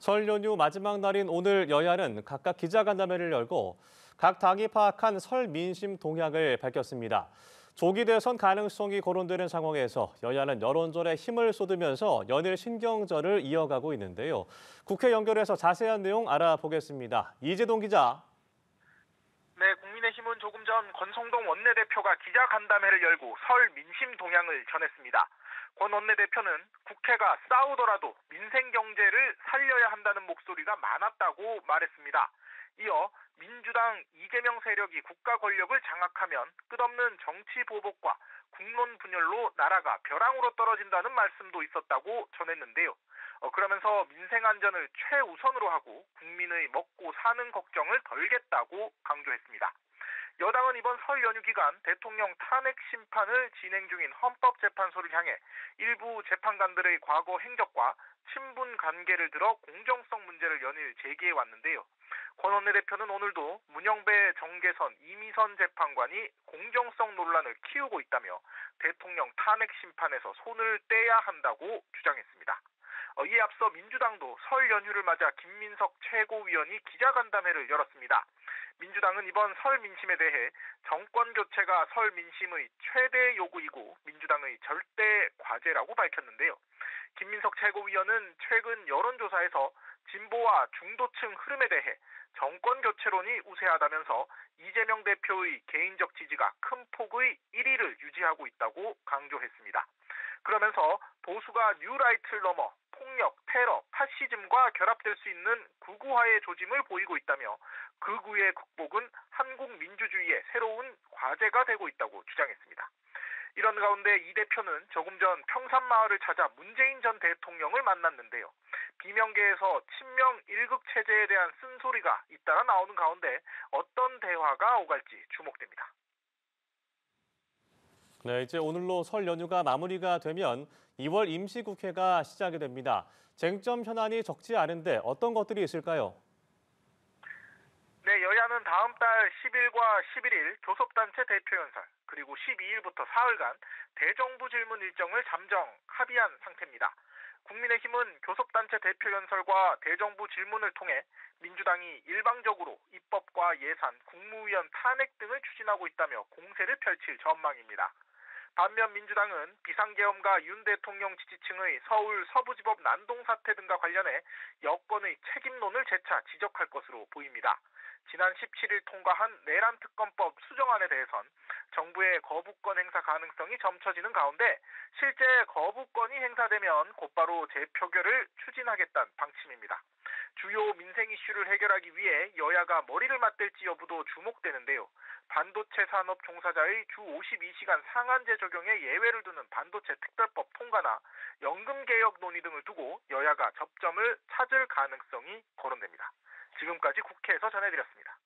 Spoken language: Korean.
설 연휴 마지막 날인 오늘 여야는 각각 기자간담회를 열고 각 당이 파악한 설 민심 동향을 밝혔습니다. 조기 대선 가능성이 거론되는 상황에서 여야는 여론전에 힘을 쏟으면서 연일 신경전을 이어가고 있는데요. 국회 연결해서 자세한 내용 알아보겠습니다. 이재동 기자. 네, 국민의힘은 조금 전 권성동 원내대표가 기자간담회를 열고 설 민심 동향을 전했습니다. 권 원내대표는 국회가 싸우더라도 민생 경제를 살려야 한다는 목소리가 많았다고 말했습니다. 이어 민주당 이재명 세력이 국가 권력을 장악하면 끝없는 정치 보복과 국론 분열로 나라가 벼랑으로 떨어진다는 말씀도 있었다고 전했는데요. 그러면서 민생 안전을 최우선으로 하고 국민의 먹고 사는 걱정을 덜겠다고 강조했습니다. 여당은 이번 설 연휴 기간 대통령 탄핵 심판을 진행 중인 헌법재판소를 향해 일부 재판관들의 과거 행적과 친분 관계를 들어 공정성 문제를 연일 제기해 왔는데요. 권 원내대표는 오늘도 문영배 정계선 이미선 재판관이 공정성 논란을 키우고 있다며 대통령 탄핵 심판에서 손을 떼야 한다고 주장했습니다. 이에 앞서 민주당도 설 연휴를 맞아 김민석 최고위원이 기자간담회를 열었습니다. 민주당은 이번 설 민심에 대해 정권 교체가 설 민심의 최대 요구이고 민주당의 절대 과제라고 밝혔는데요. 김민석 최고위원은 최근 여론조사에서 진보와 중도층 흐름에 대해 정권 교체론이 우세하다면서 이재명 대표의 개인적 지지가 큰 폭의 1위를 유지하고 있다고 강조했습니다. 그러면서 보수가 뉴라이트를 넘어 폭력, 테러, 파시즘과 결합될 수 있는 극우화의 조짐을 보이고 있다며 극우의 극복은 한국 민주주의의 새로운 과제가 되고 있다고 주장했습니다. 이런 가운데 이 대표는 조금 전 평산마을을 찾아 문재인 전 대통령을 만났는데요. 비명계에서 친명 1극 체제에 대한 쓴소리가 잇따라 나오는 가운데 어떤 대화가 오갈지 주목됩니다. 네, 이제 오늘로 설 연휴가 마무리가 되면 2월 임시국회가 시작이 됩니다. 쟁점 현안이 적지 않은데 어떤 것들이 있을까요? 네, 여야는 다음 달 10일과 11일 교섭단체 대표연설, 그리고 12일부터 사흘간 대정부 질문 일정을 잠정 합의한 상태입니다. 국민의힘은 교섭단체 대표연설과 대정부 질문을 통해 민주당이 일방적으로 입법과 예산, 국무위원 탄핵 등을 추진하고 있다며 공세를 펼칠 전망입니다. 반면 민주당은 비상계엄과 윤 대통령 지지층의 서울 서부지법 난동 사태 등과 관련해 여권의 책임론을 재차 지적할 것으로 보입니다. 지난 17일 통과한 내란 특검법 수정안에 대해선 정부의 거부권 행사 가능성이 점쳐지는 가운데 실제 거부권이 행사되면 곧바로 재표결을 추진하겠다는 방침입니다. 주요 민생 이슈를 해결하기 위해 여야가 머리를 맞댈지 여부도 주목되는데요. 반도체 산업 종사자의 주 52시간 상한제 적용에 예외를 두는 반도체 특별법 통과나 연금 개혁 논의 등을 두고 여야가 접점을 찾을 가능성이 거론됩니다. 지금까지 국회에서 전해드렸습니다.